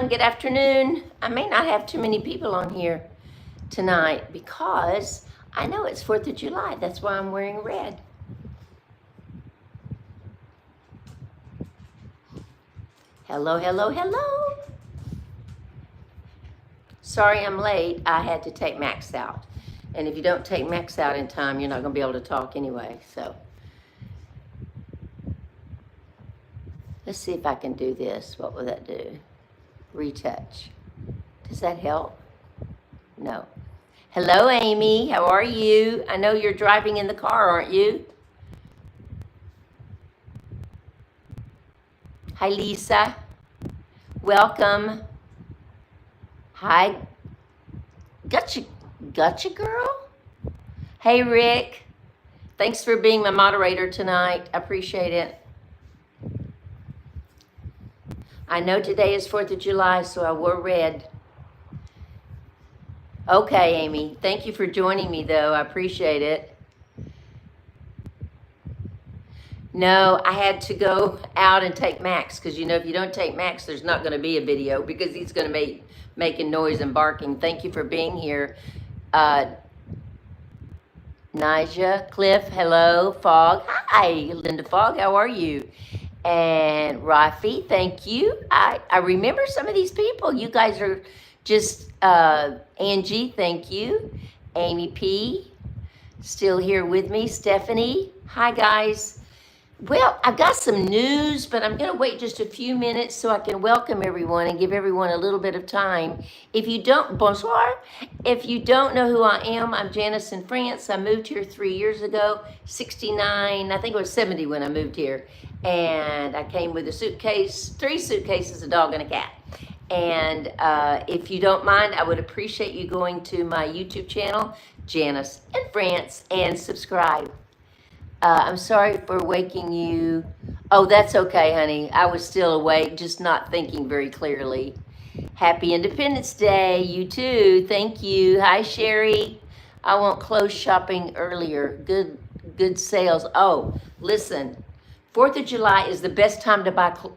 good afternoon. I may not have too many people on here tonight because I know it's 4th of July. That's why I'm wearing red. Hello, hello, hello. Sorry I'm late. I had to take Max out. And if you don't take Max out in time, you're not going to be able to talk anyway. So let's see if I can do this. What will that do? Retouch. Does that help? No. Hello, Amy. How are you? I know you're driving in the car, aren't you? Hi, Lisa. Welcome. Hi. Gotcha, girl. Hey, Rick. Thanks for being my moderator tonight. I appreciate it. I know today is 4th of July, so I wore red. Okay, Amy. Thank you for joining me, though. I appreciate it. No, I had to go out and take Max because, you know, if you don't take Max, there's not going to be a video because he's going to be making noise and barking. Thank you for being here. Nija, Cliff, hello. Fogg, hi. Linda Fogg, how are you? And Rafi, thank you. I remember some of these people. You guys are just, Angie, thank you. Amy P, still here with me. Stephanie, hi guys. Well, I've got some news, but I'm going to wait just a few minutes so I can welcome everyone and give everyone a little bit of time. If you don't, bonsoir. If you don't know who I am, I'm Janice in France. I moved here 3 years ago, 69, I think it was 70 when I moved here. And I came with a suitcase, 3 suitcases, a dog, and a cat. And if you don't mind, I would appreciate you going to my YouTube channel, Janice in France, and subscribe. I'm sorry for waking you. Oh, that's okay, honey. I was still awake, just not thinking very clearly. Happy Independence Day, you too. Thank you. Hi, Sherry. I won't close shopping earlier. Good sales. Oh, listen. 4th of July is the best time to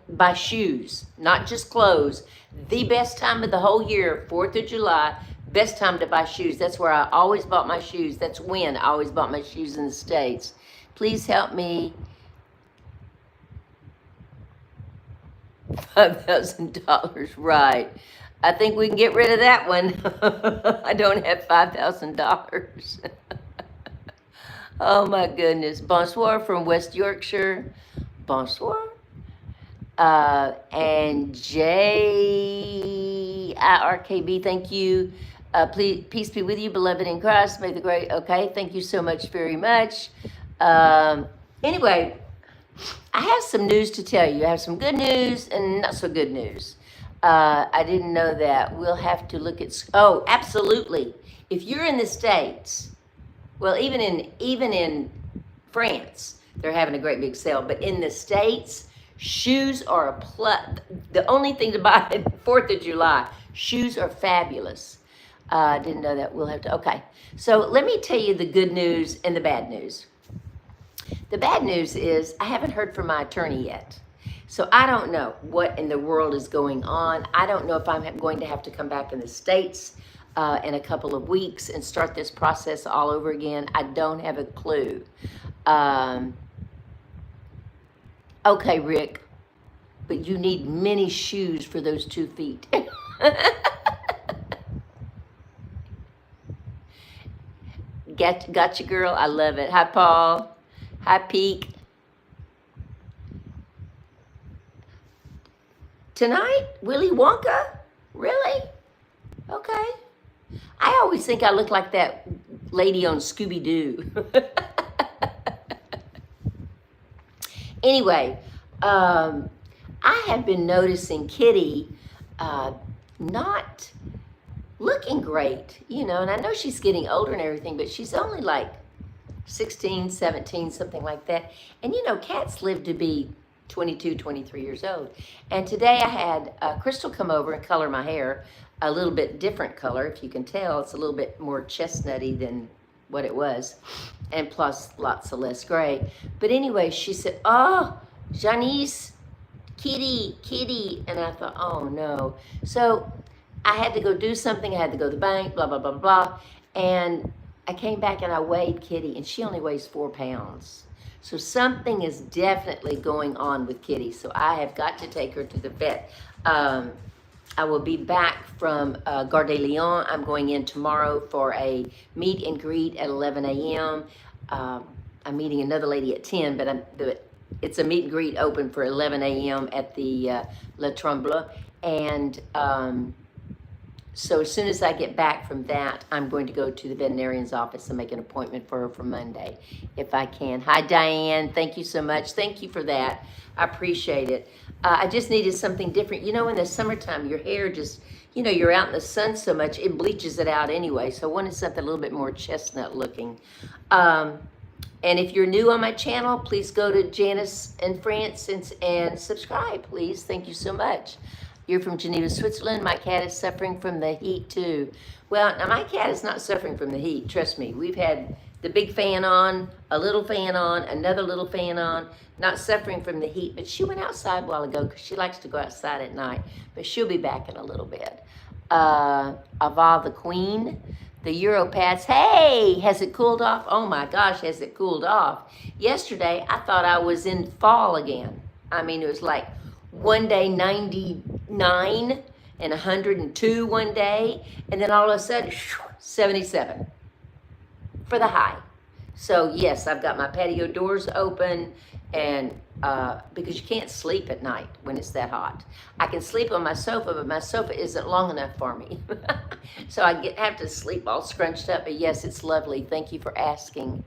buy shoes, not just clothes. The best time of the whole year, 4th of July, best time to buy shoes. That's where I always bought my shoes. That's when I always bought my shoes in the States. Please help me. $5,000, right. I think we can get rid of that one. I don't have $5,000. Oh my goodness. Bonsoir from West Yorkshire. Bonsoir. And JIRKB, thank you. Please, peace be with you, beloved in Christ. May the great, okay, thank you so much very much. Anyway, I have some news to tell you. I have some good news and not so good news. I didn't know that. We'll have to look at, oh, absolutely. If you're in the States, well, even in France, they're having a great big sale. But in the States, shoes are a the only thing to buy at 4th of July. Shoes are fabulous. Didn't know that. We'll have to, okay. So let me tell you the good news and the bad news. The bad news is I haven't heard from my attorney yet. So I don't know what in the world is going on. I don't know if I'm going to have to come back in the States in a couple of weeks and start this process all over again. I don't have a clue. Okay, Rick, but you need many shoes for those 2 feet. Gotcha, girl. I love it. Hi, Paul. Hi, Peak. Tonight, Willy Wonka? Really? Okay. I always think I look like that lady on Scooby-Doo. Anyway, I have been noticing Kitty not looking great, you know, and I know she's getting older and everything, but she's only like 16, 17, something like that. And you know, cats live to be 22, 23 years old. And today I had Crystal come over and color my hair a little bit different color. If you can tell, it's a little bit more chestnutty than what it was. And plus lots of less gray. But anyway, she said, oh, Janice, Kitty, Kitty. And I thought, oh no. So I had to go do something. I had to go to the bank, blah, blah, blah, blah. And I came back and I weighed Kitty, and she only weighs 4 pounds. So something is definitely going on with Kitty. So I have got to take her to the vet. I will be back from Gare de Lyon. I'm going in tomorrow for a meet and greet at 11 a.m. I'm meeting another lady at 10, but it's a meet and greet open for 11 a.m. at the Le Tremblay. And so as soon as I get back from that, I'm going to go to the veterinarian's office and make an appointment for her for Monday, if I can. Hi, Diane. Thank you so much. Thank you for that. I appreciate it. I just needed something different. You know, in the summertime, your hair just, you know, you're out in the sun so much, it bleaches it out anyway. So I wanted something a little bit more chestnut looking. And if you're new on my channel, please go to Janice in France and subscribe, please. Thank you so much. You're from Geneva, Switzerland. My cat is suffering from the heat too. Well, now my cat is not suffering from the heat. Trust me. We've had the big fan on, a little fan on, another little fan on, not suffering from the heat. But she went outside a while ago because she likes to go outside at night. But she'll be back in a little bit. Ava the Queen, the Europads. Hey, has it cooled off? Oh my gosh, has it cooled off? Yesterday, I thought I was in fall again. I mean, it was like one day 99 and 102 one day, and then all of a sudden 77 for the high. So yes, I've got my patio doors open, and because you can't sleep at night when it's that hot. I can sleep on my sofa, but my sofa isn't long enough for me. So I have to sleep all scrunched up. But yes, it's lovely. Thank you for asking.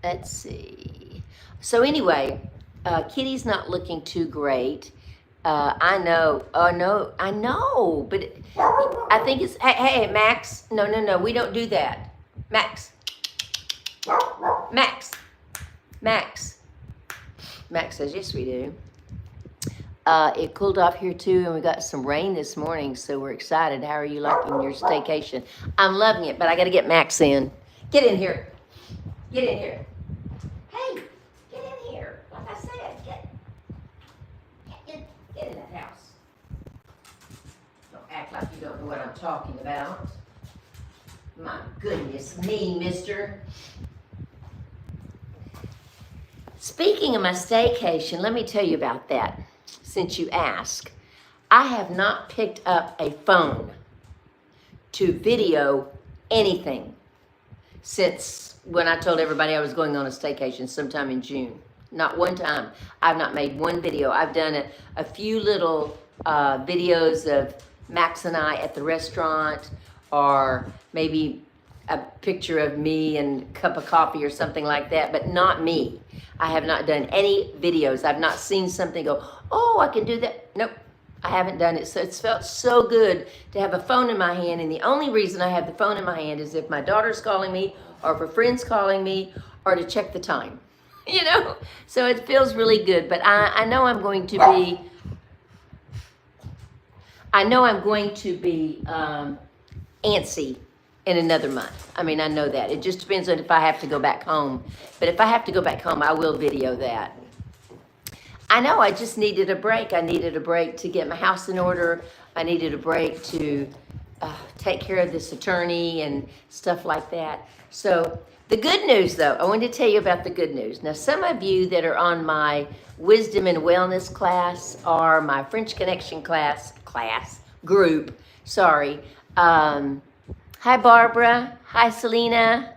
Let's see. So anyway, Kitty's not looking too great. I know. Oh no, I know. But I think it's. Hey, Max. No. We don't do that. Max. Max says yes, we do. It cooled off here too, and we got some rain this morning, so we're excited. How are you liking your staycation? I'm loving it, but I got to get Max in. Get in here. Get in here. Hey, get in here. Like I said, get in that house. Don't act like you don't know what I'm talking about. My goodness me, mister. Speaking of my staycation, let me tell you about that. Since you ask, I have not picked up a phone to video anything since when I told everybody I was going on a staycation sometime in June. Not one time. I've not made one video. I've done a few little videos of Max and I at the restaurant, or maybe a picture of me and a cup of coffee or something like that, but not me. I have not done any videos. I've not seen something go, oh, I can do that. Nope, I haven't done it. So it's felt so good to have a phone in my hand. And the only reason I have the phone in my hand is if my daughter's calling me, or if a friend's calling me, or to check the time, you know? So it feels really good. But I know I'm going to be, antsy in another month. I mean, I know that. It just depends on if I have to go back home. But if I have to go back home, I will video that. I know I just needed a break. I needed a break to get my house in order. I needed a break to take care of this attorney and stuff like that. So the good news, though, I wanted to tell you about the good news. Now, some of you that are on my Wisdom and Wellness class, or my French Connection group, sorry. Hi, Barbara. Hi, Selena.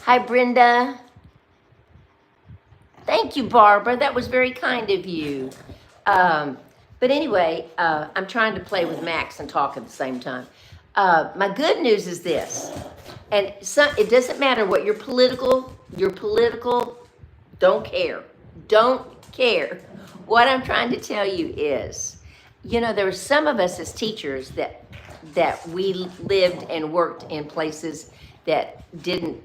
Hi, Brenda. Thank you, Barbara. That was very kind of you. But anyway, I'm trying to play with Max and talk at the same time. My good news is this, and it doesn't matter what your political, don't care. What I'm trying to tell you is, you know, there were some of us as teachers that we lived and worked in places that didn't,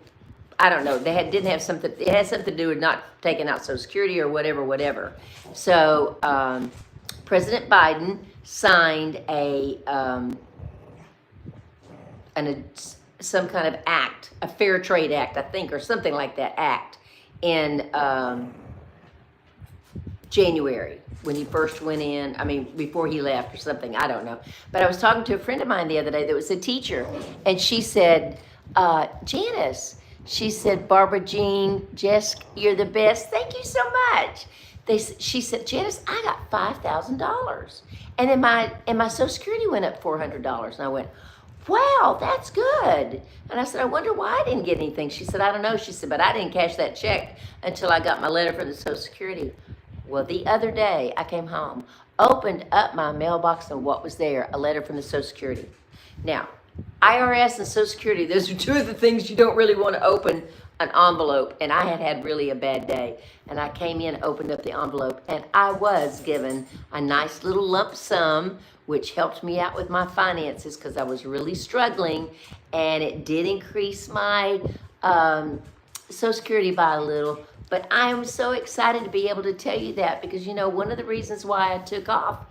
I don't know, didn't have something, it had something to do with not taking out Social Security or whatever. So President Biden signed some kind of act, a fair trade act, I think, or something like that act in January when he first went in. I mean, before he left or something. I don't know. But I was talking to a friend of mine the other day that was a teacher, and she said, Janice, she said, Barbara Jean, Jess, you're the best. Thank you so much. She said, Janice, I got $5,000, and then my Social Security went up $400, and I went, wow, that's good. And I said, I wonder why I didn't get anything. She said, I don't know. She said, but I didn't cash that check until I got my letter from the Social Security. Well, the other day I came home, opened up my mailbox, and what was there? A letter from the Social Security. Now, IRS and Social Security, those are two of the things you don't really want to open an envelope. And I had really a bad day. And I came in, opened up the envelope, and I was given a nice little lump sum, which helped me out with my finances because I was really struggling. And it did increase my Social Security by a little. But I am so excited to be able to tell you that because, you know, one of the reasons why I took off,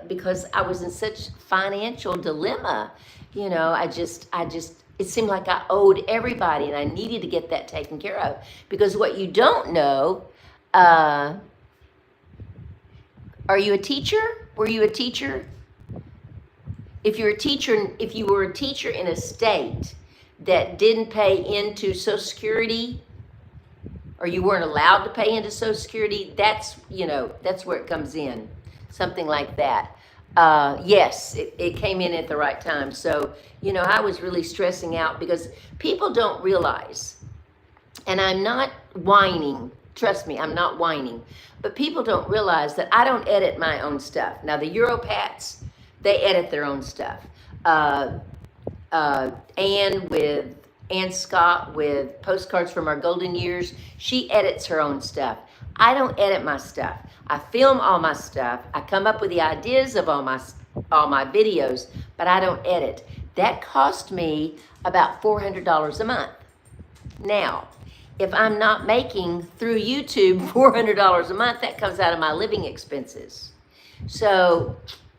because I was in such financial dilemma, you know, I just, it seemed like I owed everybody and I needed to get that taken care of. Because what you don't know, are you a teacher? Were you a teacher? If you're a teacher, if you were a teacher in a state that didn't pay into Social Security, or you weren't allowed to pay into Social Security, that's, you know, that's where it comes in. Something like that. Yes, it came in at the right time. So, you know, I was really stressing out because people don't realize, and I'm not whining, trust me, I'm not whining, but people don't realize that I don't edit my own stuff. Now, the Europats, they edit their own stuff. Ann Scott with Postcards from Our Golden Years, she edits her own stuff. I don't edit my stuff. I film all my stuff. I come up with the ideas of all my videos, but I don't edit. That cost me about $400 a month. Now, if I'm not making through YouTube $400 a month, that comes out of my living expenses. So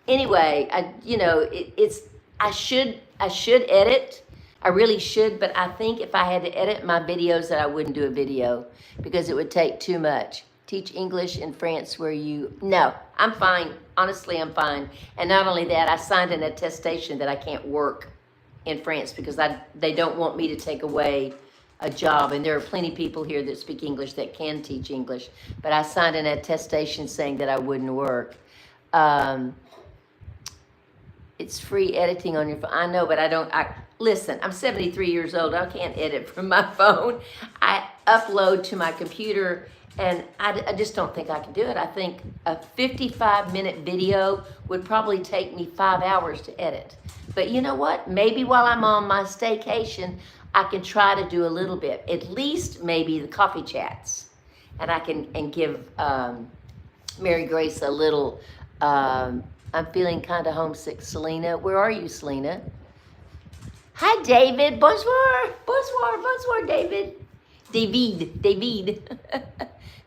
anyway, I should edit. I really should, but I think if I had to edit my videos that I wouldn't do a video because it would take too much. Teach English in France where you... No, I'm fine. Honestly, I'm fine. And not only that, I signed an attestation that I can't work in France because they don't want me to take away a job. And there are plenty of people here that speak English that can teach English. But I signed an attestation saying that I wouldn't work. It's free editing on your phone. I know, but listen, I'm 73 years old. I can't edit from my phone. I upload to my computer, and I just don't think I can do it. I think a 55-minute video would probably take me 5 hours to edit. But you know what? Maybe while I'm on my staycation, I can try to do a little bit. At least maybe the coffee chats. And I can give Mary Grace a little... I'm feeling kind of homesick. Selena, where are you, Selena? Hi, David. Bonsoir. Bonsoir. Bonsoir, David. David.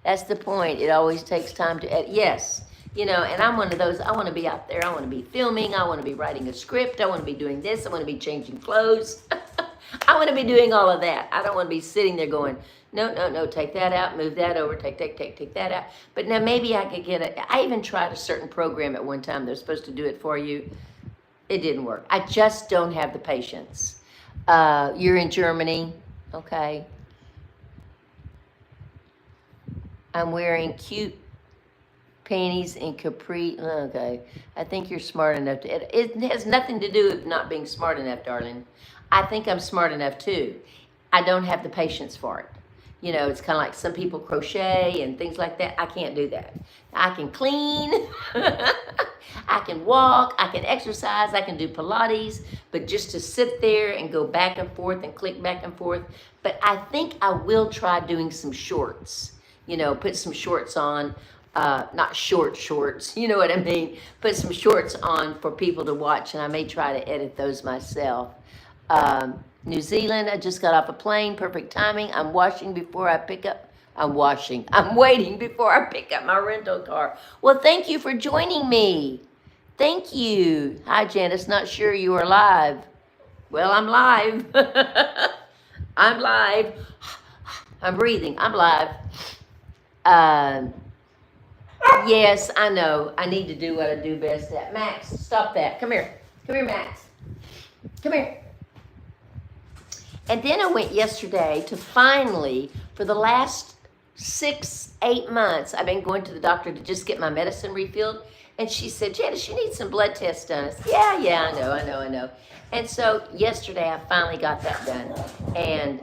That's the point. It always takes time to edit. Yes. You know, and I'm one of those, I want to be out there. I want to be filming. I want to be writing a script. I want to be doing this. I want to be changing clothes. I want to be doing all of that. I don't want to be sitting there going, no, take that out, move that over, take that out. But now maybe I could I even tried a certain program at one time. They're supposed to do it for you. It didn't work. I just don't have the patience. You're in Germany. Okay. I'm wearing cute panties and capri. Okay. I think you're smart enough to, it has nothing to do with not being smart enough, darling. I think I'm smart enough too. I don't have the patience for it. You know, it's kind of like some people crochet and things like that. I can't do that. I can clean, I can walk, I can exercise, I can do Pilates, but just to sit there and go back and forth and click back and forth. But I think I will try doing some shorts, you know, put some shorts on, not shorts, you know what I mean? Put some shorts on for people to watch, and I may try to edit those myself. New Zealand, I just got off a plane, perfect timing. I'm waiting before I pick up my rental car. Well, thank you for joining me. Thank you. Hi, Janice, not sure you are live. Well, I'm live. I'm live. I'm breathing, I'm live. Yes, I know. I need to do what I do best at. Max, stop that. Come here. Come here, Max. Come here. And then I went yesterday to finally, for the last 6, 8 months, I've been going to the doctor to just get my medicine refilled. And she said, Janice, you need some blood tests done. I said, yeah, I know. And so yesterday I finally got that done. And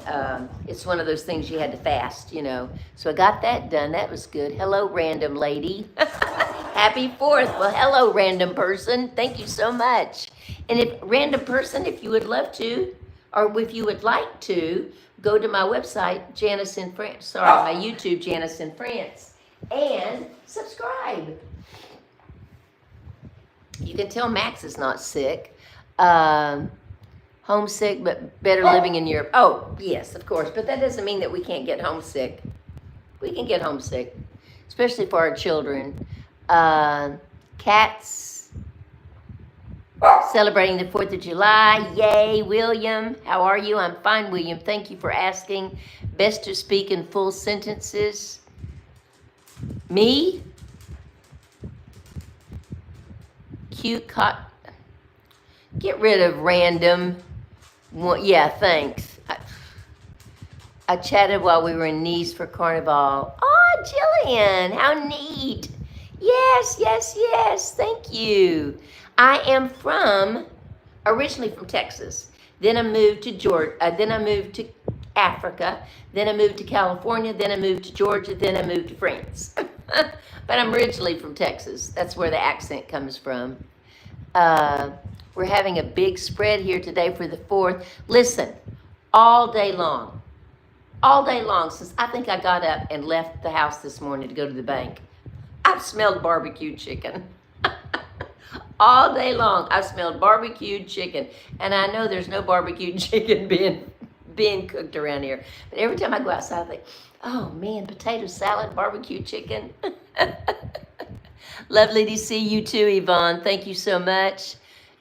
it's one of those things you had to fast, you know. So I got that done. That was good. Hello, random lady. Happy 4th. Well, hello, random person. Thank you so much. And if random person, if you would love to, or if you would like to, go to my website, Janice in France. Sorry, my YouTube, Janice in France. And subscribe. You can tell Max is not sick. Homesick, but better living in Europe. Oh, yes, of course. But that doesn't mean that we can't get homesick. We can get homesick, especially for our children. Cats celebrating the 4th of July. Yay, William. How are you? I'm fine, William. Thank you for asking. Best to speak in full sentences. Me? Cute get rid of random. Well, yeah, thanks. I chatted while we were in Nice for Carnival. Oh, Jillian, how neat. Yes. Thank you. I am originally from Texas. Then I moved to Georgia. Then I moved to Africa. Then I moved to California. Then I moved to Georgia. Then I moved to France. But I'm originally from Texas. That's where the accent comes from. We're having a big spread here today for the 4th. Listen, all day long, since I think I got up and left the house this morning to go to the bank, I've smelled barbecue chicken. All day long, I've smelled barbecued chicken. And I know there's no barbecue chicken being cooked around here. But every time I go outside, I think, oh man, potato salad, barbecue chicken. Lovely to see you too, Yvonne. Thank you so much.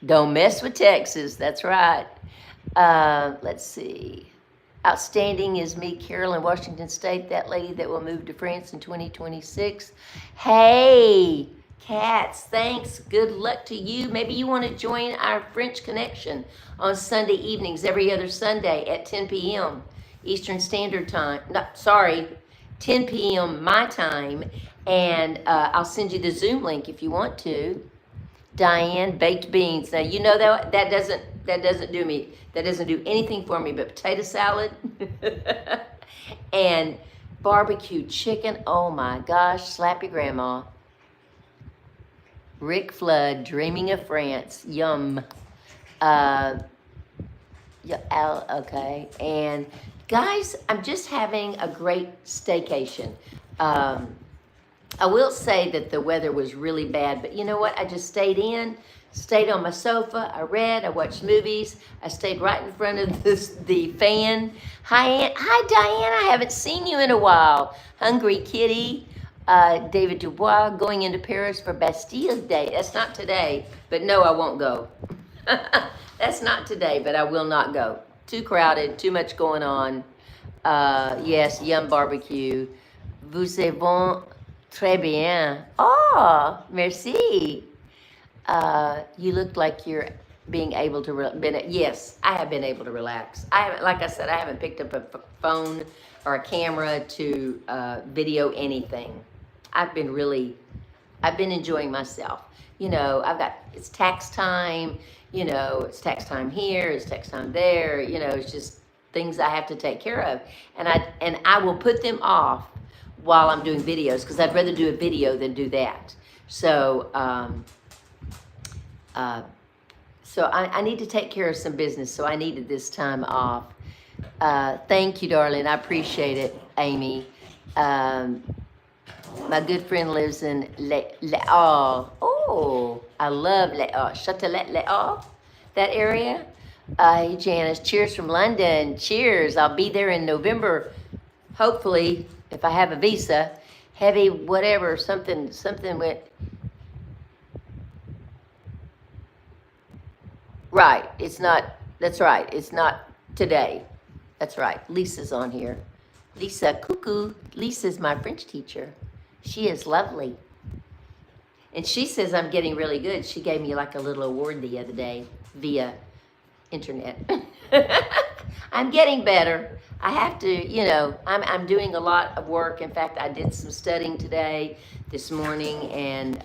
Don't mess with Texas. That's right. Let's see. Outstanding is me, Carol, in Washington State, that lady that will move to France in 2026. Hey, Cats, thanks. Good luck to you. Maybe you want to join our French Connection on Sunday evenings, every other Sunday at 10 p.m. Eastern Standard Time. No, sorry, 10 p.m. my time. And I'll send you the Zoom link if you want to. Diane, baked beans. Now you know that doesn't do anything for me but potato salad and barbecue chicken. Oh my gosh, slap your grandma. Rick Flood, dreaming of France. Yum. Yeah, okay. And guys, I'm just having a great staycation. I will say that the weather was really bad, but you know what? I just stayed on my sofa. I read, I watched movies. I stayed right in front of the fan. Hi, Diane. I haven't seen you in a while. Hungry Kitty. David Dubois, going into Paris for Bastille Day. That's not today, but no, I won't go. That's not today, but I will not go. Too crowded, too much going on. Yes, yum barbecue. Vous êtes bon? Très bien. Oh, merci. You look like you're being able to, yes, I have been able to relax. Like I said, I haven't picked up a phone or a camera to video anything. I've been enjoying myself. You know, it's tax time, you know, it's tax time here, it's tax time there, you know, it's just things I have to take care of. And I will put them off while I'm doing videos, because I'd rather do a video than do that. So, I need to take care of some business, so I needed this time off. Thank you, darling. I appreciate it, Amy. My good friend lives in Les Halles. Oh, I love Les Halles. Châtelet, Les Halles, that area. Hey, Janice, cheers from London. Cheers. I'll be there in November, hopefully, if I have a visa. Heavy whatever, something went. Right, it's not, that's right, it's not today. That's right, Lisa's on here. Lisa, cuckoo. Lisa's my French teacher. She is lovely. And she says I'm getting really good. She gave me like a little award the other day via internet. I'm getting better. I have to, I'm doing a lot of work. In fact, I did some studying today, this morning, and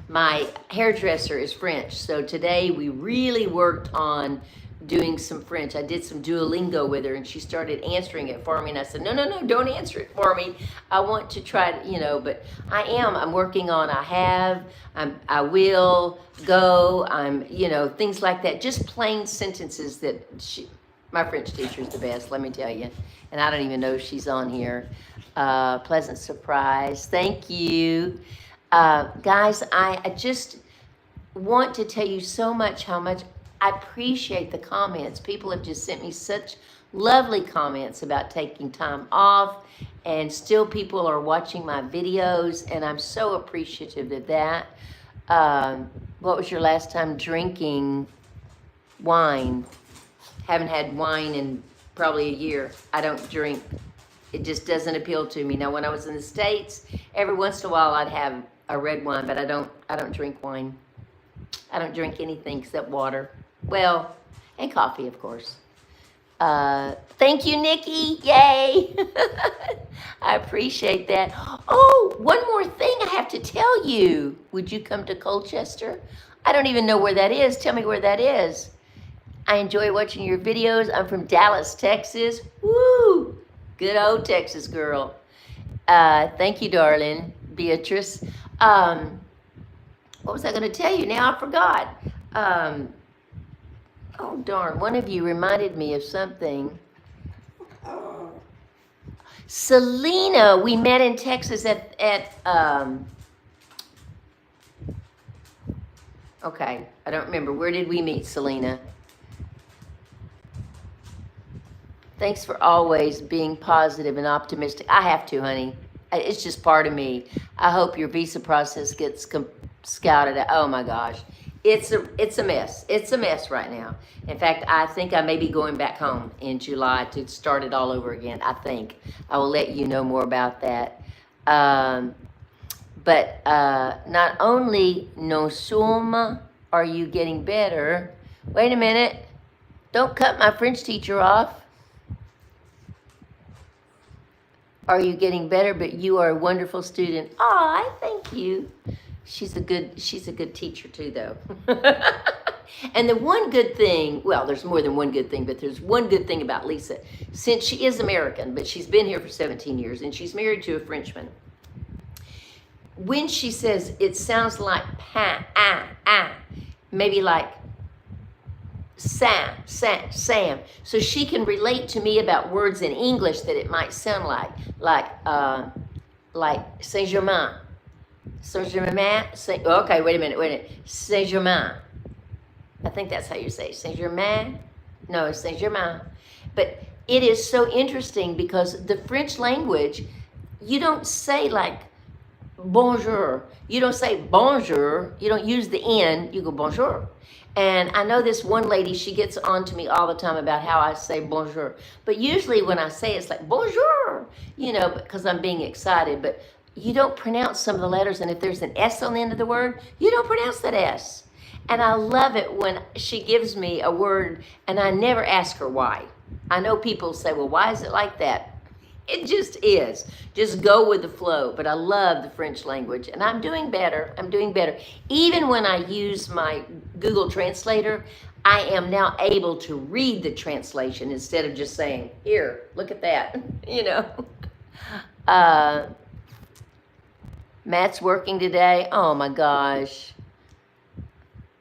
my hairdresser is French. So today we really worked on doing some French. I did some Duolingo with her, and she started answering it for me. And I said, no, don't answer it for me. I want to try to, but I'm working on I will, go, things like that. Just plain sentences that my French teacher is the best, let me tell you. And I don't even know if she's on here. Pleasant surprise. Thank you. Guys, I just want to tell you so much how much I appreciate the comments. People have just sent me such lovely comments about taking time off, and still people are watching my videos, and I'm so appreciative of that. What was your last time drinking wine? Haven't had wine in probably a year. I don't drink. It just doesn't appeal to me. Now, when I was in the States, every once in a while I'd have a red wine, but I don't drink wine. I don't drink anything except water. Well, and coffee, of course. Thank you, Nikki. Yay. I appreciate that. Oh, one more thing I have to tell you. Would you come to Colchester? I don't even know where that is. Tell me where that is. I enjoy watching your videos. I'm from Dallas, Texas. Woo! Good old Texas girl. Thank you, darling. Beatrice. What was I going to tell you? Now I forgot. Oh, darn. One of you reminded me of something. Selena, we met in Texas at okay, I don't remember. Where did we meet, Selena? Thanks for always being positive and optimistic. I have to, honey. It's just part of me. I hope your visa process gets scouted out. Oh my gosh. It's a mess. It's a mess right now. In fact, I think I may be going back home in July to start it all over again. I think. I will let you know more about that. But not only no sum are you getting better. Wait a minute. Don't cut my French teacher off. Are you getting better? But you are a wonderful student. Oh, I thank you. She's a good teacher too, though. And the one good thing, well, there's more than one good thing, but there's one good thing about Lisa. Since she is American, but she's been here for 17 years, and she's married to a Frenchman. When she says, it sounds like maybe like Sam. So she can relate to me about words in English that it might sound like Saint-Germain. Saint-Germain. Okay, wait a minute. Saint-Germain. I think that's how you say it. Saint-Germain. No, it's Saint-Germain. But it is so interesting because the French language, you don't say like bonjour. You don't say bonjour. You don't use the N. You go bonjour. And I know this one lady, she gets on to me all the time about how I say bonjour. But usually when I say it, it's like bonjour, because I'm being excited. But you don't pronounce some of the letters. And if there's an S on the end of the word, you don't pronounce that S. And I love it when she gives me a word and I never ask her why. I know people say, well, why is it like that? It just is. Just go with the flow. But I love the French language. And I'm doing better. Even when I use my Google Translator, I am now able to read the translation instead of just saying, here, look at that. Matt's working today. Oh my gosh.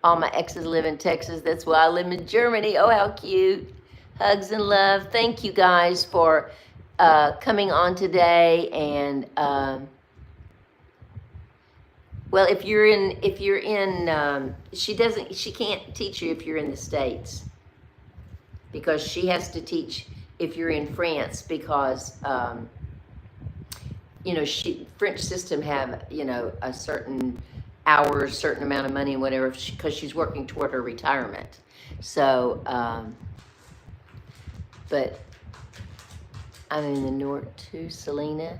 All my exes live in Texas. That's why I live in Germany. Oh, how cute. Hugs and love. Thank you guys for coming on today. And well, if you're in, she can't teach you if you're in the States, because she has to teach if you're in France, because French system have, a certain hours, certain amount of money and whatever, because she's working toward her retirement. So, but I'm in the north too, Selena.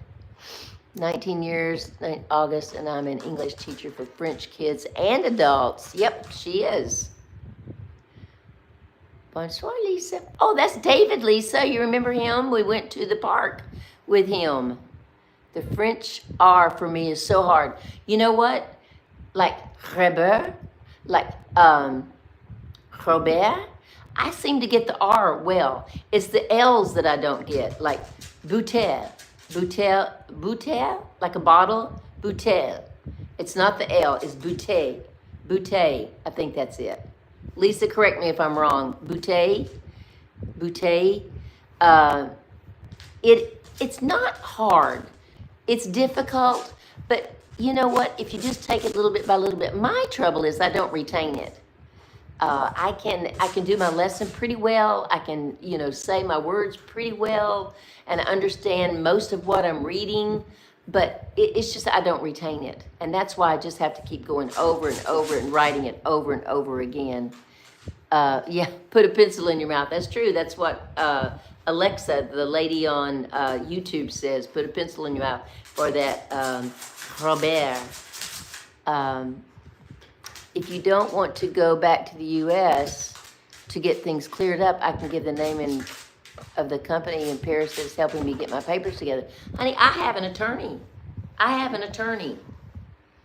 19 years, August, and I'm an English teacher for French kids and adults. Yep, she is. Bonsoir, Lisa. Oh, that's David, Lisa. You remember him? We went to the park with him. The French R for me is so hard. You know what? Like Robert, like Robert. I seem to get the R well. It's the L's that I don't get, like bouteille, bouteille, like a bottle, bouteille. It's not the L, it's bouteille, bouteille. I think that's it. Lisa, correct me if I'm wrong. Bouteille, bouteille. It's not hard. It's difficult, but you know what? If you just take it little bit by little bit, my trouble is I don't retain it. I can do my lesson pretty well. I can, say my words pretty well, and I understand most of what I'm reading, but it's just I don't retain it. And that's why I just have to keep going over and over and writing it over and over again. Yeah, put a pencil in your mouth. That's true. That's what Alexa, the lady on YouTube, says. Put a pencil in your mouth for that Robert. If you don't want to go back to the U.S. to get things cleared up, I can give the name of the company in Paris that's helping me get my papers together. Honey, I have an attorney.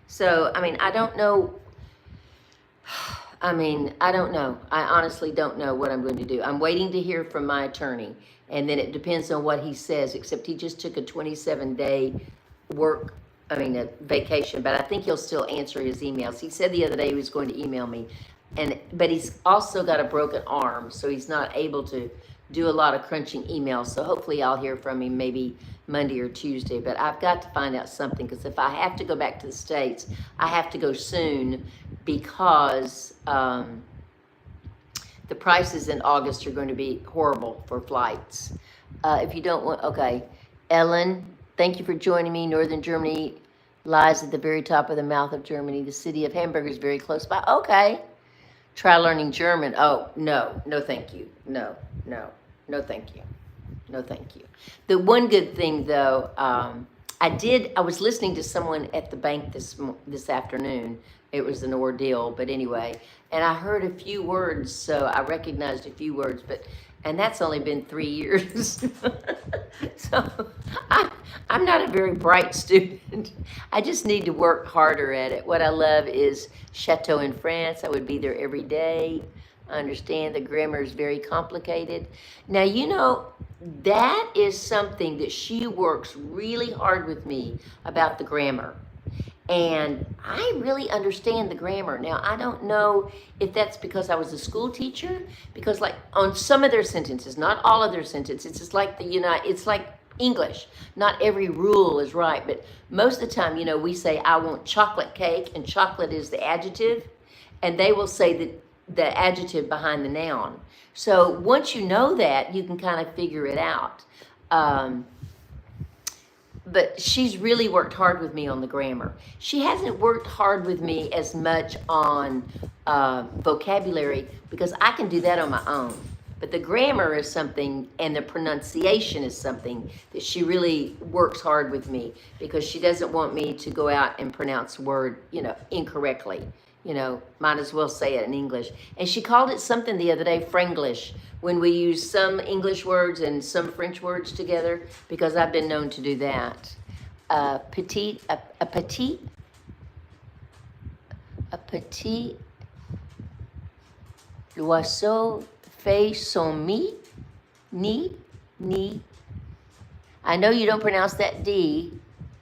So, I don't know. I don't know. I honestly don't know what I'm going to do. I'm waiting to hear from my attorney, and then it depends on what he says, except he just took a 27-day a vacation, but I think he'll still answer his emails. He said the other day he was going to email me, but he's also got a broken arm, so he's not able to do a lot of crunching emails. So hopefully I'll hear from him maybe Monday or Tuesday, but I've got to find out something, because if I have to go back to the States, I have to go soon, because the prices in August are going to be horrible for flights. If you don't want, okay, Ellen, thank you for joining me. Northern Germany lies at the very top of the mouth of Germany. The city of Hamburg is very close by. Okay. Try learning German. Oh, no, thank you. No, thank you. No, thank you. The one good thing, though, I was listening to someone at the bank this afternoon. It was an ordeal, but anyway, and I heard a few words, so I recognized a few words, and that's only been 3 years. So I'm not a very bright student. I just need to work harder at it. What I love is Chateau in France. I would be there every day. I understand the grammar is very complicated. Now, that is something that she works really hard with me about, the grammar. And I really understand the grammar. Now, I don't know if that's because I was a school teacher, because like on some of their sentences, not all of their sentences, it's like it's like English. Not every rule is right, but most of the time, we say, I want chocolate cake, and chocolate is the adjective, and they will say the adjective behind the noun. So once you know that, you can kind of figure it out. But she's really worked hard with me on the grammar. She hasn't worked hard with me as much on vocabulary, because I can do that on my own. But the grammar is something, and the pronunciation is something that she really works hard with me, because she doesn't want me to go out and pronounce a word, incorrectly. Might as well say it in English. And she called it something the other day, Franglish, when we use some English words and some French words together, because I've been known to do that. A petit l'oiseau fait son ni. I know you don't pronounce that D.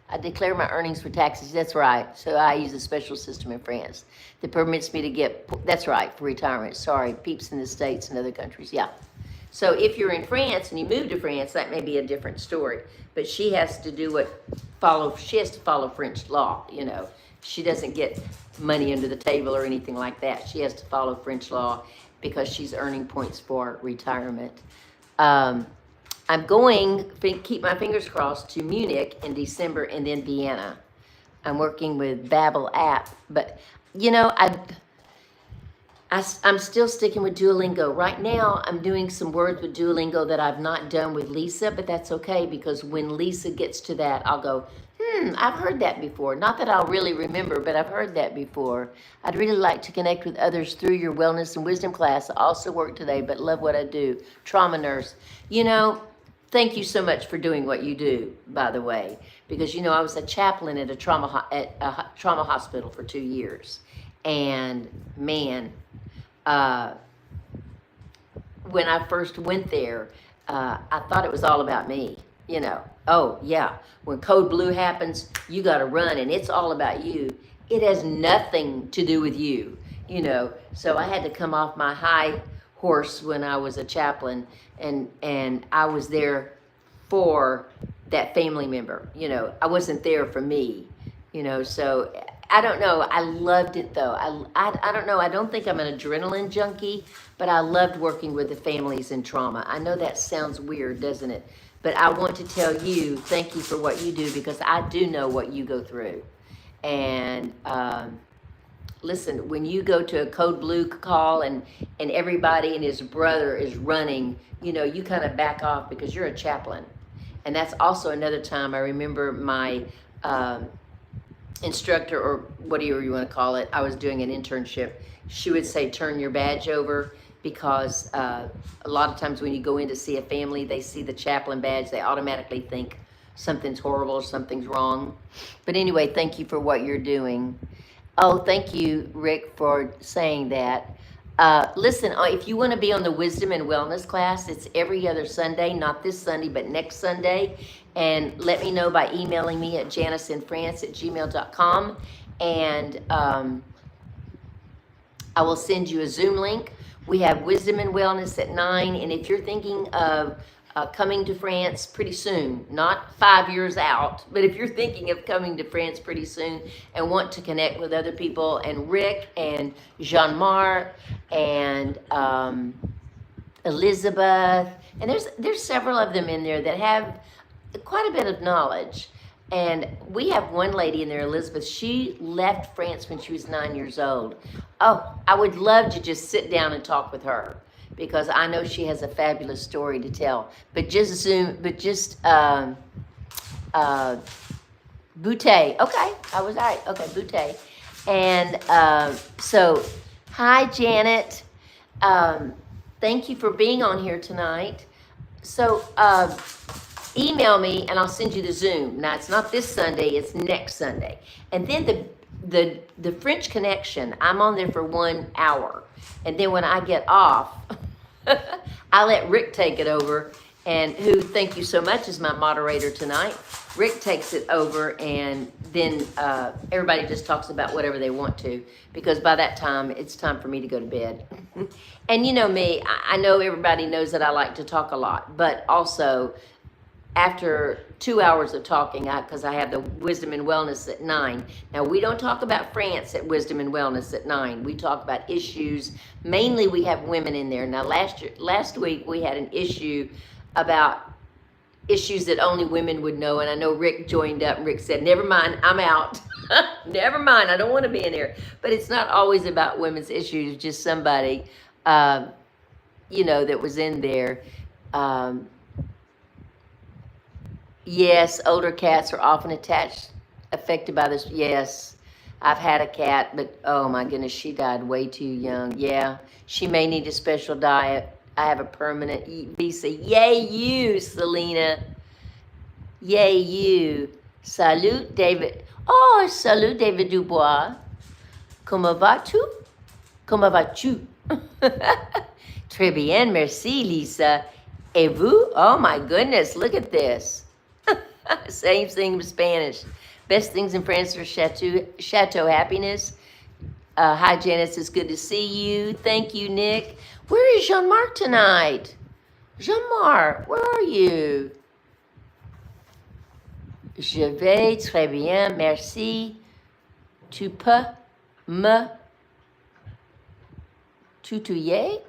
I declare my earnings for taxes. That's right. So I use a special system in France that permits me to get, that's right, for retirement. Sorry, peeps in the States and other countries. Yeah. So if you're in France and you move to France, that may be a different story. But she has to follow French law, She doesn't get money under the table or anything like that. She has to follow French law because she's earning points for retirement. I'm going, keep my fingers crossed, to Munich in December, and then Vienna. I'm working with Babbel app, but I'm still sticking with Duolingo. Right now, I'm doing some words with Duolingo that I've not done with Lisa, but that's okay, because when Lisa gets to that, I'll go, I've heard that before. Not that I'll really remember, but I've heard that before. I'd really like to connect with others through your wellness and wisdom class. I also work today, but love what I do. Trauma nurse. You know, thank you so much for doing what you do, by the way, because you know I was a chaplain at a trauma hospital for 2 years, and man, uh, when I first went there, I thought it was all about me. You know, oh yeah, when code blue happens, you got to run, and it's all about you. It has nothing to do with you, you know. So I had to come off my high horse when I was a chaplain, and I was there for that family member. You know, I wasn't there for me. You know, so I don't know. I loved it though. I don't know. I don't think I'm an adrenaline junkie, but I loved working with the families in trauma. I know that sounds weird, doesn't it? But I want to tell you, thank you for what you do, because I do know what you go through. And listen, when you go to a code blue call and everybody and his brother is running, you know, you kind of back off because you're a chaplain. And that's also another time I remember my instructor, or whatever you want to call it, I was doing an internship. She would say, turn your badge over, because a lot of times when you go in to see a family, they see the chaplain badge, they automatically think something's horrible, something's wrong. But anyway, thank you for what you're doing. Oh, thank you, Rick, for saying that. Listen, if you want to be on the Wisdom and Wellness class, it's every other Sunday, not this Sunday, but next Sunday. And let me know by emailing me at janiceinfrance@gmail.com. And I will send you a Zoom link. We have Wisdom and Wellness at 9. And if you're thinking of coming to France pretty soon, not 5 years out, but if you're thinking of coming to France pretty soon and want to connect with other people, and Rick and Jean-Marc and Elizabeth, and there's several of them in there that have quite a bit of knowledge. And we have one lady in there, Elizabeth. She left France when she was 9 years old. Oh, I would love to just sit down and talk with her, because I know she has a fabulous story to tell. But just Boutte. Okay, I was right. Okay, Boutte. And so, hi, Janet. Thank you for being on here tonight. So, email me and I'll send you the Zoom. Now, it's not this Sunday, it's next Sunday. And then the French Connection, I'm on there for 1 hour. And then when I get off, I let Rick take it over, and who, thank you so much, is my moderator tonight. Rick takes it over, and then everybody just talks about whatever they want to, because by that time, it's time for me to go to bed. And you know me, I know everybody knows that I like to talk a lot, but also after 2 hours of talking, because I have the Wisdom and Wellness at 9. Now, we don't talk about France at Wisdom and Wellness at 9. We talk about issues. Mainly, we have women in there. Now, last week, we had an issue about issues that only women would know. And I know Rick joined up, and Rick said, never mind, I'm out. Never mind, I don't want to be in there. But it's not always about women's issues, just somebody, you know, that was in there. Yes, older cats are often affected by this. Yes, I've had a cat, but oh my goodness, she died way too young. Yeah, she may need a special diet. I have a permanent visa. Yay you, Selena. Yay you. Salut, David. Oh, salut, David Dubois. Comment vas-tu? Comment vas-tu? Très bien, merci, Lisa. Et vous? Oh my goodness, look at this. Same thing in Spanish. Best things in France are chateau happiness. Hi, Janice. It's good to see you. Thank you, Nick. Where is Jean-Marc tonight? Jean-Marc, where are you? Je vais très bien, merci. Tu peux me tutoyer?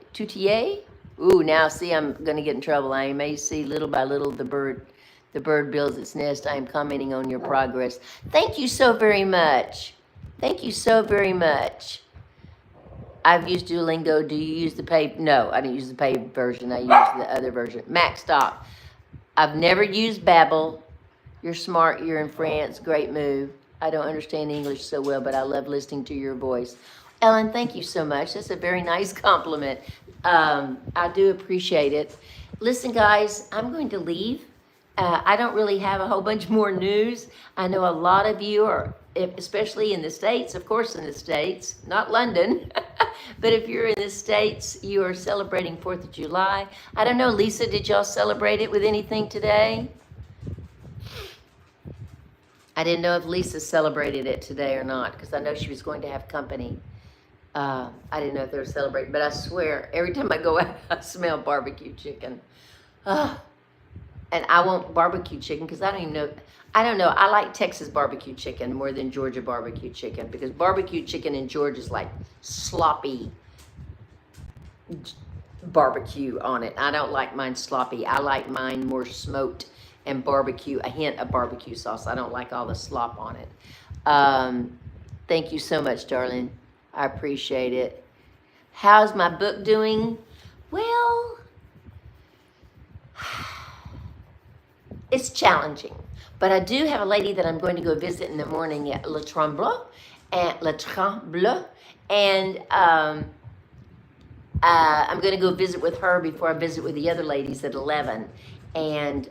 Ooh, now see, I'm going to get in trouble. I may see little by little the bird builds its nest. I am commenting on your progress. Thank you so very much. Thank you so very much. I've used Duolingo. Do you use the paid? No, I didn't use the paid version. I used the other version. Max, stop. I've never used Babbel. You're smart. You're in France. Great move. I don't understand English so well, but I love listening to your voice. Ellen, thank you so much. That's a very nice compliment. I do appreciate it. Listen, guys, I'm going to leave. I don't really have a whole bunch more news. I know a lot of you are, especially in the States, of course, in the States, not London, but if you're in the States, you are celebrating 4th of July. I don't know, Lisa, did y'all celebrate it with anything today? I didn't know if Lisa celebrated it today or not, because I know she was going to have company. I didn't know if they were celebrating, but I swear, every time I go out, I smell barbecue chicken. And I want barbecue chicken because I don't even know. I don't know. I like Texas barbecue chicken more than Georgia barbecue chicken because barbecue chicken in Georgia is like sloppy barbecue on it. I don't like mine sloppy. I like mine more smoked and barbecue, a hint of barbecue sauce. I don't like all the slop on it. Thank you so much, darling. I appreciate it. How's my book doing? Well, it's challenging, but I do have a lady that I'm going to go visit in the morning at Le Tremblay, and I'm going to go visit with her before I visit with the other ladies at 11, and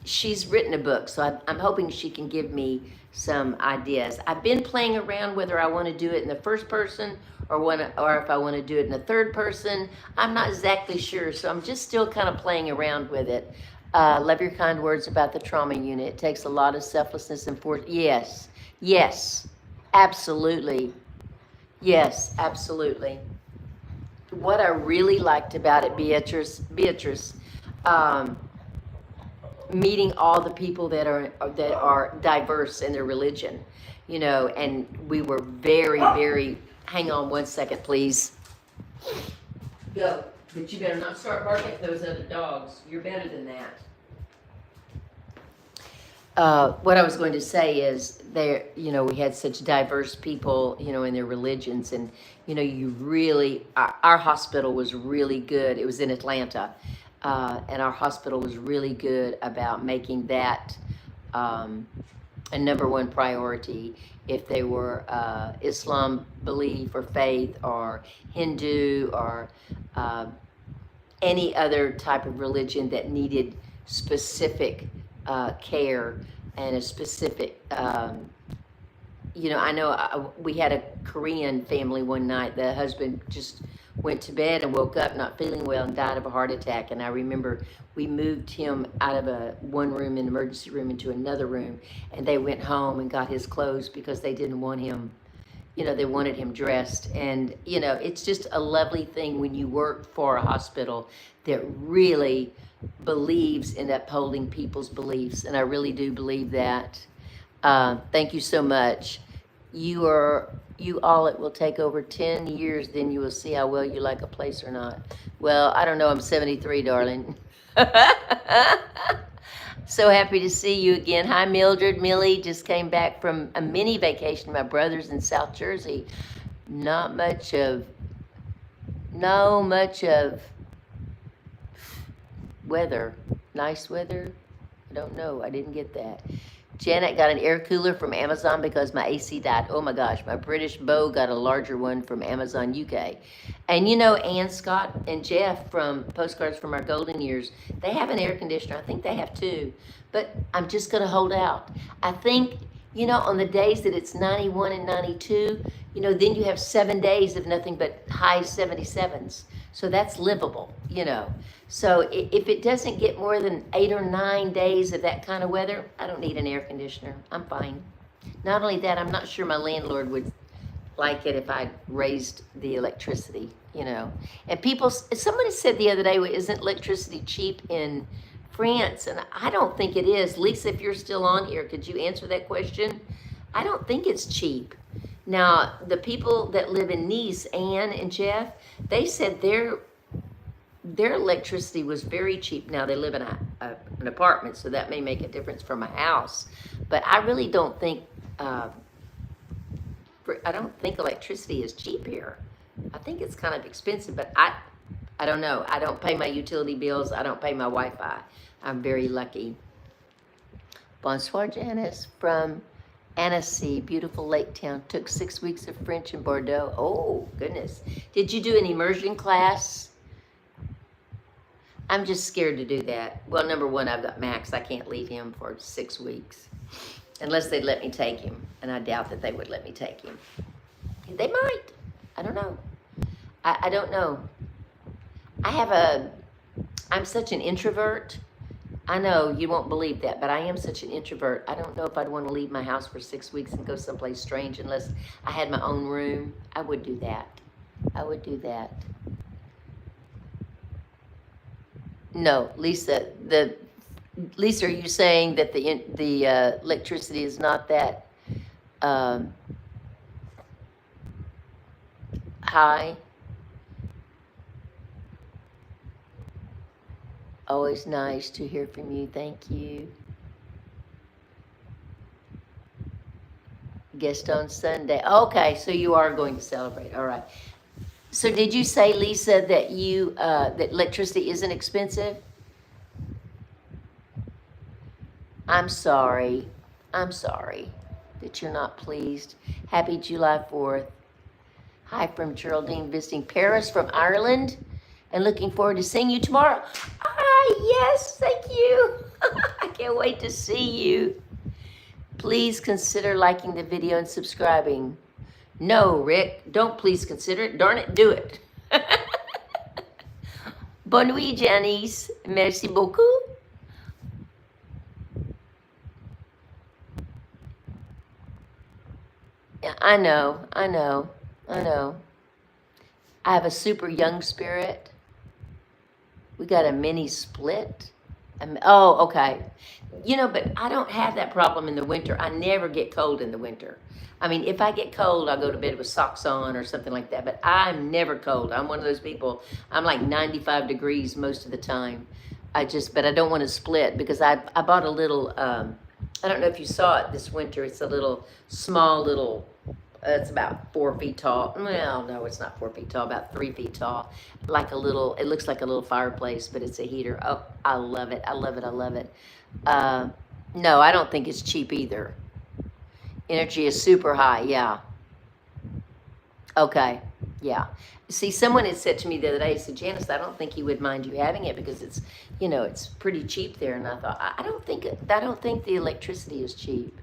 she's written a book, so I'm hoping she can give me some ideas. I've been playing around whether I want to do it in the first person or if I want to do it in the third person. I'm not exactly sure, so I'm just still kind of playing around with it. Love your kind words about the trauma unit. It takes a lot of selflessness and force. Yes, yes, absolutely. Yes, absolutely. What I really liked about it, Beatrice, meeting all the people that are diverse in their religion, and we were very, very. Hang on one second, please. Go, but you better not start barking at those other dogs. You're better than that. What I was going to say is there, we had such diverse people, in their religions, and you really, our hospital was really good. It was in Atlanta, and our hospital was really good about making that a number one priority. If they were Islam belief or faith or Hindu or any other type of religion that needed specific care and a specific, I know we had a Korean family one night. The husband just went to bed and woke up not feeling well and died of a heart attack. And I remember we moved him out of one room, an emergency room, into another room. And they went home and got his clothes because they didn't want him, they wanted him dressed. And, it's just a lovely thing when you work for a hospital that really believes in upholding people's beliefs. And I really do believe that. Thank you so much. You all, it will take over 10 years, then you will see how well you like a place or not. Well, I don't know, I'm 73, darling. So happy to see you again. Hi, Mildred. Millie just came back from a mini vacation. My brother's in South Jersey. No much of weather. Nice weather? I don't know. I didn't get that. Janet got an air cooler from Amazon because my AC died. Oh my gosh, my British beau got a larger one from Amazon UK. And Ann Scott and Jeff from Postcards from Our Golden Years, they have an air conditioner. I think they have two. But I'm just going to hold out. I think, on the days that it's 91 and 92, then you have 7 days of nothing but high 77s. So that's livable, So if it doesn't get more than 8 or 9 days of that kind of weather, I don't need an air conditioner. I'm fine. Not only that, I'm not sure my landlord would like it if I raised the electricity, And somebody said the other day, isn't electricity cheap in France? And I don't think it is. Lisa, if you're still on here, could you answer that question? I don't think it's cheap. Now, the people that live in Nice, Anne and Jeff, they said their electricity was very cheap. Now, they live in an apartment, so that may make a difference from a house. But I really don't think, I don't think electricity is cheap here. I think it's kind of expensive, but I don't know. I don't pay my utility bills. I don't pay my Wi-Fi. I'm very lucky. Bonsoir, Janice, from Annecy, beautiful lake town. Took 6 weeks of French in Bordeaux. Oh, goodness. Did you do an immersion class? I'm just scared to do that. Well, number one, I've got Max. I can't leave him for 6 weeks. Unless they'd let me take him. And I doubt that they would let me take him. They might. I don't know. I don't know. I'm such an introvert. I know you won't believe that, but I am such an introvert. I don't know if I'd want to leave my house for 6 weeks and go someplace strange unless I had my own room. I would do that. I would do that. No, Lisa, Lisa, are you saying that the electricity is not that high? Always nice to hear from you. Thank you. Guest on Sunday. Okay, so you are going to celebrate. All right. So did you say, Lisa, that that electricity isn't expensive? I'm sorry. I'm sorry that you're not pleased. Happy July 4th. Hi from Geraldine, visiting Paris from Ireland, and looking forward to seeing you tomorrow. Ah, yes, thank you. I can't wait to see you. Please consider liking the video and subscribing. No, Rick, don't please consider it. Darn it, do it. Bonne nuit, Janice. Merci beaucoup. Yeah, I know. I have a super young spirit. We got a mini split. Oh, okay. But I don't have that problem in the winter. I never get cold in the winter. I mean, if I get cold, I'll go to bed with socks on or something like that. But I'm never cold. I'm one of those people. I'm like 95 degrees most of the time. But I don't want to split because I bought a little, I don't know if you saw it this winter. It's a little, small little, it's about 4 feet tall. Well, no, it's not 4 feet tall, about 3 feet tall. Like a little, it looks like a little fireplace, but it's a heater. Oh, I love it. I love it. I love it. No, I don't think it's cheap either. Energy is super high. Yeah. Okay. Yeah. See, someone had said to me the other day, he said, Janice, I don't think he would mind you having it because it's, it's pretty cheap there. And I thought, I don't think the electricity is cheap.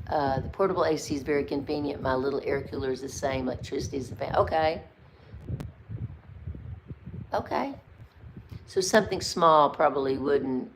The portable AC is very convenient. My little air cooler is the same. Electricity is the fan. Okay. Okay. So something small probably wouldn't.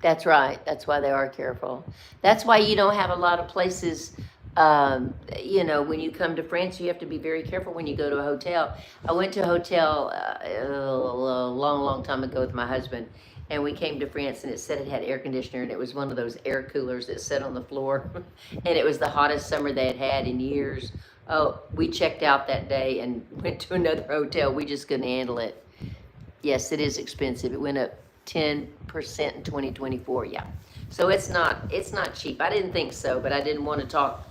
That's right. That's why they are careful. That's why you don't have a lot of places, when you come to France, you have to be very careful when you go to a hotel. I went to a hotel a long, long time ago with my husband, and we came to France, and it said it had air conditioner, and it was one of those air coolers that sat on the floor, and it was the hottest summer they had had in years. Oh, we checked out that day and went to another hotel. We just couldn't handle it. Yes, it is expensive. It went up 10% in 2024. Yeah. So it's not cheap. I didn't think so, but I didn't want to talk,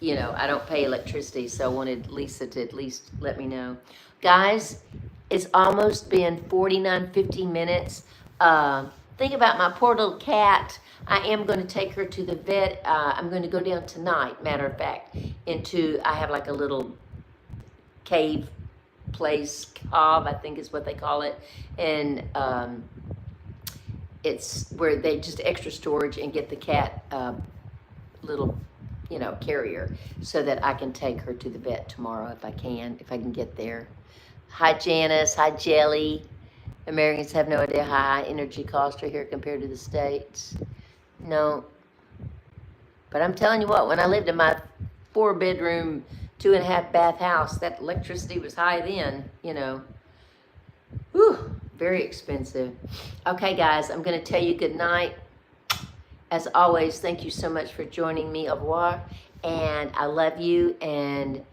I don't pay electricity, so I wanted Lisa to at least let me know. Guys, it's almost been 50 minutes. Think about my poor little cat. I am going to take her to the vet. I'm going to go down tonight, matter of fact, I have like a little cave place, cave, I think is what they call it. And it's where they just extra storage and get the cat little, carrier so that I can take her to the vet tomorrow if I can get there. Hi, Janice. Hi, Jelly. Americans have no idea how high energy costs are here compared to the States. No. But I'm telling you what, when I lived in my 4-bedroom, 2.5 bath house, that electricity was high then, Whew. Very expensive. Okay, guys, I'm going to tell you good night. As always, thank you so much for joining me. Au revoir. And I love you. And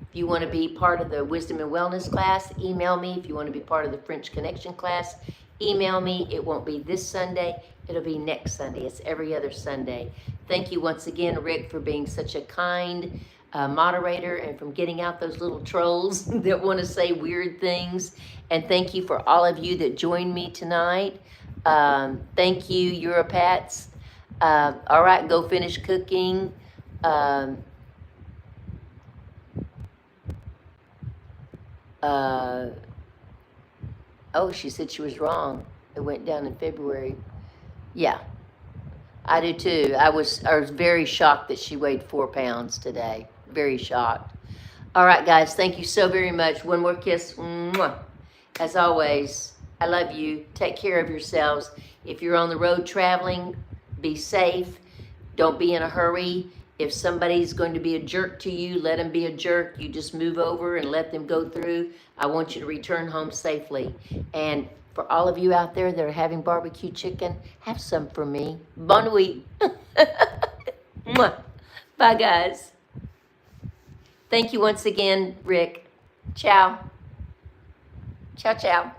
if you want to be part of the Wisdom and Wellness class, email me. If you want to be part of the French Connection class, email me. It won't be this Sunday. It'll be next Sunday. It's every other Sunday. Thank you once again, Rick, for being such a kind moderator and from getting out those little trolls that want to say weird things. And thank you for all of you that joined me tonight. Thank you, Europats. All right, go finish cooking. Um, uh, oh, she said she was wrong. It went down in February. Yeah, I do too. I was very shocked that she weighed 4 pounds today. Very shocked. All right, guys, thank you so very much. One more kiss. Mwah. As always, I love you. Take care of yourselves. If you're on the road traveling, be safe. Don't be in a hurry. If somebody's going to be a jerk to you, let them be a jerk. You just move over and let them go through. I want you to return home safely. And for all of you out there that are having barbecue chicken, have some for me. Bon nuit. Mwah. Bye, guys. Thank you once again, Rick. Ciao. Ciao, ciao.